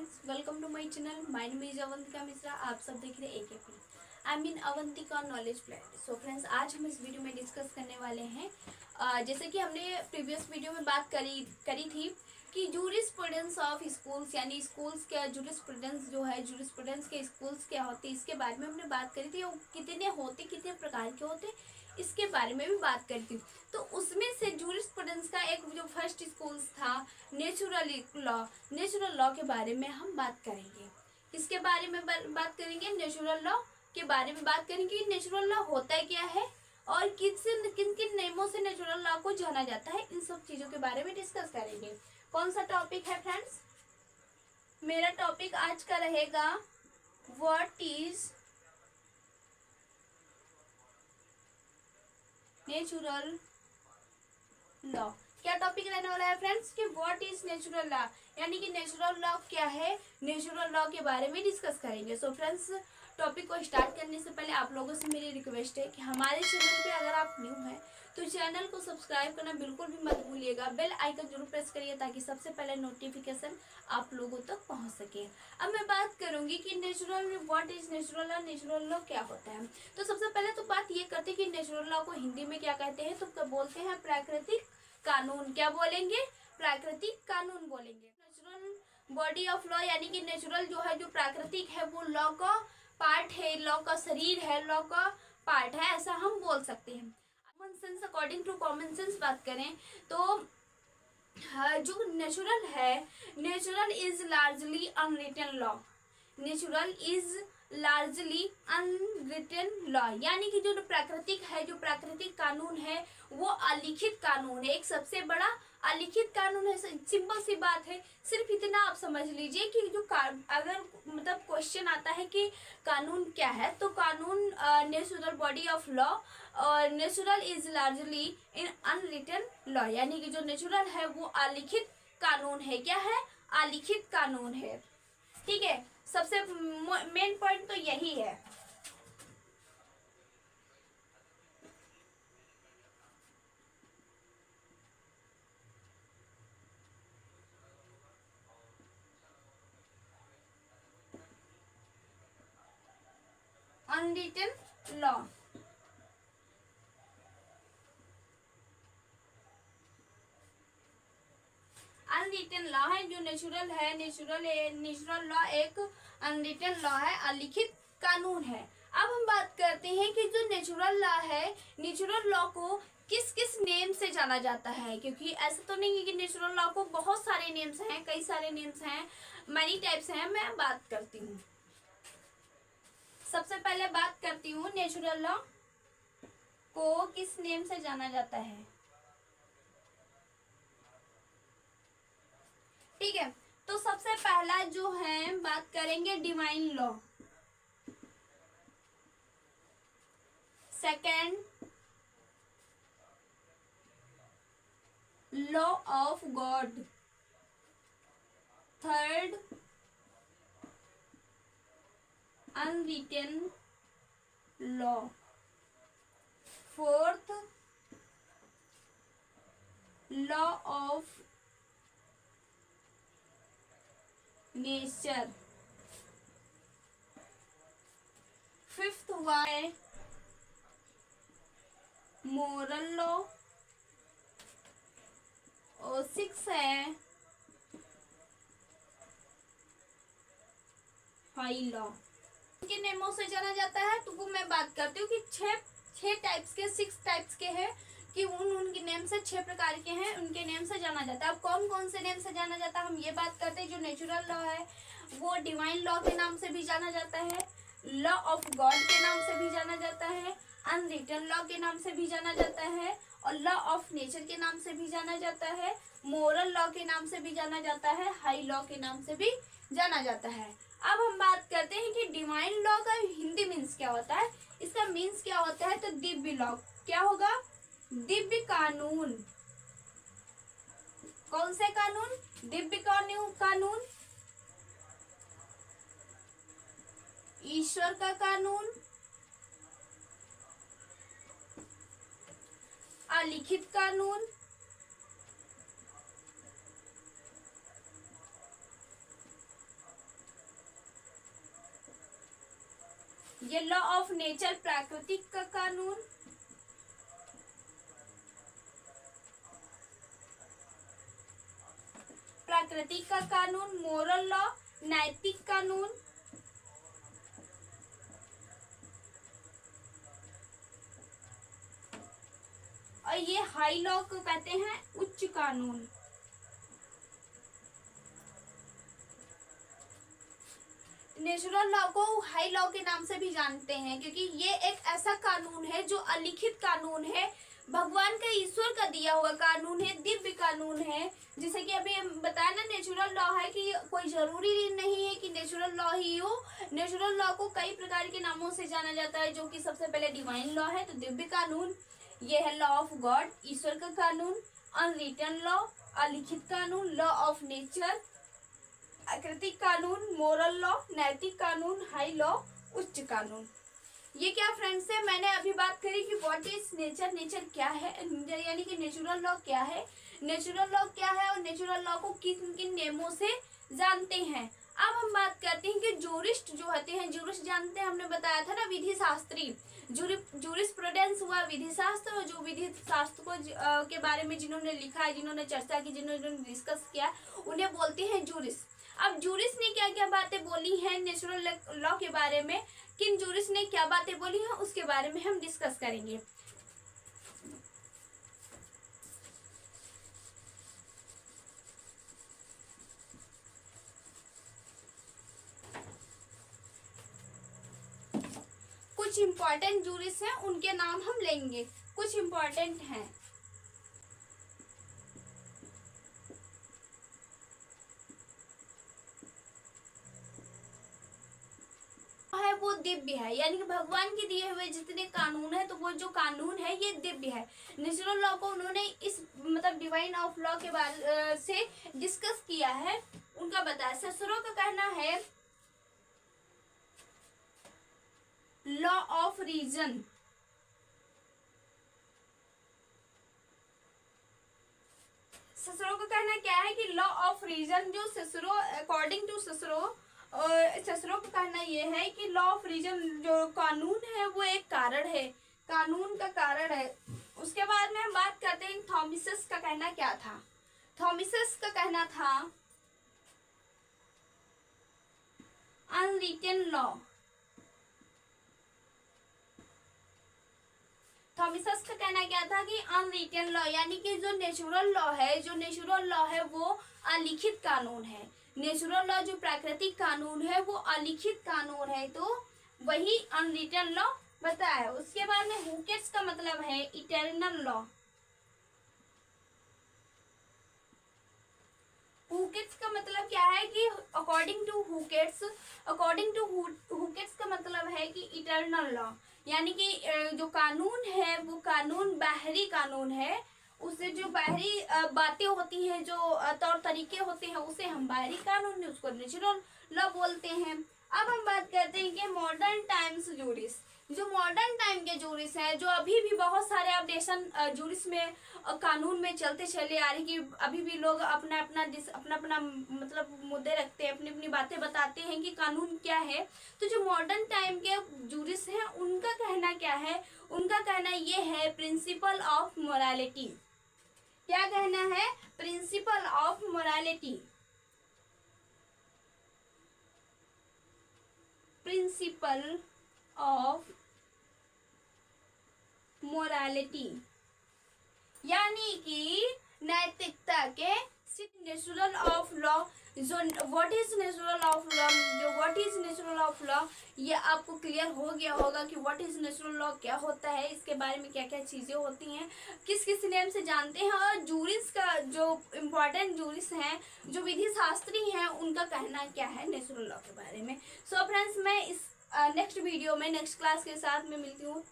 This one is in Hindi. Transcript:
Friends, welcome to my channel. My name is Avantika Mishra. आप सब देख रहे हैं AKP। I mean Avantika knowledge plate. So friends, आज हम इस वीडियो में डिस्कस करने वाले हैं जैसे कि हमने प्रीवियस वीडियो में बात करी थी कि जूरिस्प्रूडेंस ऑफ स्कूल्स, यानी स्कूल्स क्या जूरिस्प्रूडेंस जो है, जूरिस्प्रूडेंस के स्कूल्स क्या होते हैं, इसके बारे में हमने बात करी थी। वो कितने होते, कितने प्रकार के होते, इसके बारे में भी बात करी थी। तो उसमें से जूरिस्प्रूडेंस का एक जो फर्स्ट स्कूल्स था नेचुरल लॉ के बारे में हम बात करेंगे। किसके बारे में बात करेंगे? नेचुरल लॉ के बारे में बात करेंगे। नेचुरल लॉ होता है क्या है और किन किन नियमों से नेचुरल लॉ को जाना जाता है, इन सब चीजों के बारे में डिस्कस करेंगे। कौन सा टॉपिक है फ्रेंड्स? मेरा टॉपिक आज का रहेगा व्हाट इज नेचुरल लॉ। क्या टॉपिक रहने वाला है फ्रेंड्स कि व्हाट इज नेचुरल लॉ, यानी कि नेचुरल लॉ क्या है, नेचुरल लॉ के बारे में डिस्कस करेंगे। सो फ्रेंड्स, टॉपिक को स्टार्ट करने से पहले आप लोगों से मेरी रिक्वेस्ट है कि हमारे चैनल पे अगर आप न्यू हैं तो चैनल को सब्सक्राइब करना बिल्कुल भी मत भूलिएगा। बेल आइकन जरूर प्रेस करिए ताकि सबसे पहले नोटिफिकेशन आप लोगों तक पहुंच सके। अब मैं बात करूंगी कि what is natural law, natural law क्या होता है। तो सबसे पहले तो बात ये करते हैं कि नेचुरल लॉ को हिंदी में क्या कहते हैं, तो बोलते हैं प्राकृतिक कानून। क्या बोलेंगे? प्राकृतिक कानून बोलेंगे। नेचुरल बॉडी ऑफ लॉ, यानी कि नेचुरल जो है, जो प्राकृतिक है, वो लॉ का पार्ट है, लॉ का शरीर है, लॉ का पार्ट है, ऐसा हम बोल सकते हैं। Common sense, according to common sense बात करें तो जो नेचुरल है, natural is largely unwritten law. Natural is largely unwritten law, यानी कि जो प्राकृतिक है, जो प्राकृतिक कानून है, वो अलिखित कानून है। एक सबसे बड़ा अलिखित कानून है। सिंपल सी बात है, सिर्फ इतना आप समझ लीजिए कि जो अगर मतलब क्वेश्चन आता है कि कानून क्या है, तो कानून नेचुरल बॉडी ऑफ लॉ और natural is largely in unwritten law, यानी कि जो नेचुरल है वो अलिखित कानून है। क्या है? अलिखित कानून है। ठीक है, सबसे मेन पॉइंट तो यही है। अनरिटन लॉ, अनरिटन लॉ है जो नेचुरल है। नेचुरल लॉ एक अनरिटन लॉ है, अलिखित कानून है। अब हम बात करते हैं कि जो नेचुरल लॉ है, नेचुरल लॉ को किस किस नेम से जाना जाता है, क्योंकि ऐसा तो नहीं है कि नेचुरल लॉ को बहुत सारे नेम्स हैं, कई सारे नेम्स हैं, मनी टाइप्स हैं। मैं बात करती हूँ, सबसे पहले बात करती हूँ नेचुरल लॉ को किस नेम से जाना जाता है। ठीक है, तो सबसे पहला जो है बात करेंगे divine law. Second, law of God. Third, unwritten law. Fourth, law of nature. Fifth हुआ है मोरल लॉ और सिक्स है हाई लॉ। के नेमों से जाना जाता है, तो वो मैं बात करती हूँ कि छह टाइप्स के, 6 टाइप्स के हैं कि उनके नेम से 6 प्रकार के हैं, उनके नेम से जाना जाता है। अब कौन कौन से नेम से जाना जाता है हम ये बात करते हैं। जो नेचुरल लॉ है वो डिवाइन लॉ के नाम से भी जाना जाता है, लॉ ऑफ गॉड के नाम से भी जाना जाता है, अनरिटन लॉ के नाम से भी जाना जाता है, और लॉ ऑफ नेचर के नाम से भी जाना जाता है, मोरल लॉ के नाम से भी जाना जाता है, हाई लॉ के नाम से भी जाना जाता है। अब हम बात करते हैं कि डिवाइन लॉ का हिंदी मीन्स क्या होता है। इसका मीन्स क्या होता है, तो दिव्य लॉ। क्या होगा? दिव्य कानून। कौन से कानून? दिव्य कानून, ईश्वर का कानून, अलिखित कानून, ये लॉ ऑफ नेचर प्राकृतिक का कानून, प्राकृतिक का कानून, मोरल लॉ नैतिक कानून, और ये हाई लॉ को कहते हैं उच्च कानून। नेचुरल लॉ को हाई लॉ के नाम से भी जानते हैं क्योंकि ये एक ऐसा कानून है जो अलिखित कानून है, भगवान का, ईश्वर का दिया हुआ कानून है, दिव्य कानून है। जैसे कि अभी हम बताया ना, नेचुरल लॉ है कि कोई जरूरी नहीं है कि नेचुरल लॉ ही हो। नेचुरल लॉ को कई प्रकार के नामों से जाना जाता है, जो कि सबसे पहले डिवाइन लॉ है, तो दिव्य कानून, ये है लॉ ऑफ गॉड, ईश्वर का कानून, अनरिटन लॉ अलिखित कानून, लॉ ऑफ नेचर प्राकृतिक कानून, मोरल लॉ नैतिक कानून, हाई लॉ उच्च कानून। ये क्या फ्रेंड्स है, मैंने अभी बात करी कि व्हाट इज नेचर, नेचर क्या है, यानी कि नेचुरल लॉ क्या है, नेचुरल लॉ क्या है और नेचुरल लॉ को किन किन नियमों से जानते हैं। अब हम बात करते हैं कि जूरिस्ट जो होते हैं, जूरिस्ट जानते हैं, हमने बताया था ना, विधि शास्त्री, जूरिस्प्रूडेंस हुआ विधि शास्त्र, और जो विधि शास्त्र को के बारे में जिन्होंने लिखा है, जिन्होंने चर्चा की, जिन्होंने डिस्कस किया, उन्हें बोलते हैं जूरिस्ट। अब जूरिस्ट ने क्या क्या बातें बोली हैं नेचुरल लॉ के बारे में, किन जूरिस्ट ने क्या बातें बोली हैं, उसके बारे में हम डिस्कस करेंगे। कुछ इंपॉर्टेंट जूरिस्ट हैं, उनके नाम हम लेंगे, कुछ इंपॉर्टेंट हैं। है वो दिव्य है, यानी कि भगवान के दिए हुए जितने कानून है, तो वो जो कानून है ये दिव्य है। नेचुरल लॉ को उन्होंने इस मतलब डिवाइन ऑफ लॉ के बारे से डिस्कस किया है, उनका बताया। ससुरों का कहना है लॉ ऑफ रीजन, ससुरों का कहना क्या है कि लॉ ऑफ रीजन, जो ससुरों अकॉर्डिंग टू ससुरों, ससुरों का कहना यह है कि लॉ ऑफ रीजन जो कानून है वो एक कारण है, कानून का कारण है। उसके बाद में हम बात करते हैं थॉमसिस का कहना क्या था। थॉमसिस का कहना था अनरिटन लॉ, थॉमसिस का कहना क्या था कि अनरिटन लॉ, यानी कि जो नेचुरल लॉ है, जो नेचुरल लॉ है वो अलिखित कानून है। नेचुरल लॉ जो प्राकृतिक कानून है वो अलिखित कानून है, तो वही अनरिटन लॉ बताया। उसके बाद में हुकेट्स का मतलब है इटर्नल लॉ। हुकेट्स का मतलब क्या है कि अकॉर्डिंग टू हुकेट्स, अकॉर्डिंग टू हुकेट्स का मतलब है कि इटर्नल लॉ, यानी कि जो कानून है वो कानून बाहरी कानून है, उससे जो बाहरी बातें होती हैं, जो तौर तरीके होते हैं, उसे हम बाहरी कानून, उसको नेचुरल लॉ बोलते हैं। अब हम बात करते हैं कि मॉडर्न टाइम्स जूरिस, जो मॉडर्न टाइम के जूरिस हैं, जो अभी भी बहुत सारे अपडेशन जूरिस में कानून में चलते चले आ रहे, कि अभी भी लोग अपना अपना मतलब मुद्दे रखते हैं, अपनी अपनी बातें बताते हैं कि कानून क्या है। तो जो मॉडर्न टाइम के जूरिस हैं उनका कहना क्या है, उनका कहना ये है प्रिंसिपल ऑफ मोरालिटी। क्या कहना है? Principle of morality, principle of morality, यानी कि नैतिकता के नेचुरल ऑफ लॉ। जो what is natural of law, जो what is natural of law, ये आपको क्लियर हो गया होगा कि व्हाट इज नेचुरल लॉ क्या होता है, इसके बारे में क्या क्या चीजें होती हैं, किस किस नेम से जानते हैं, और जूरिस का जो इम्पोर्टेंट जूरिस हैं, जो विधि शास्त्री हैं, उनका कहना क्या है नेचुरल लॉ के बारे में। सो फ्रेंड्स, मैं इस नेक्स्ट वीडियो में नेक्स्ट क्लास के साथ में मिलती हूँ।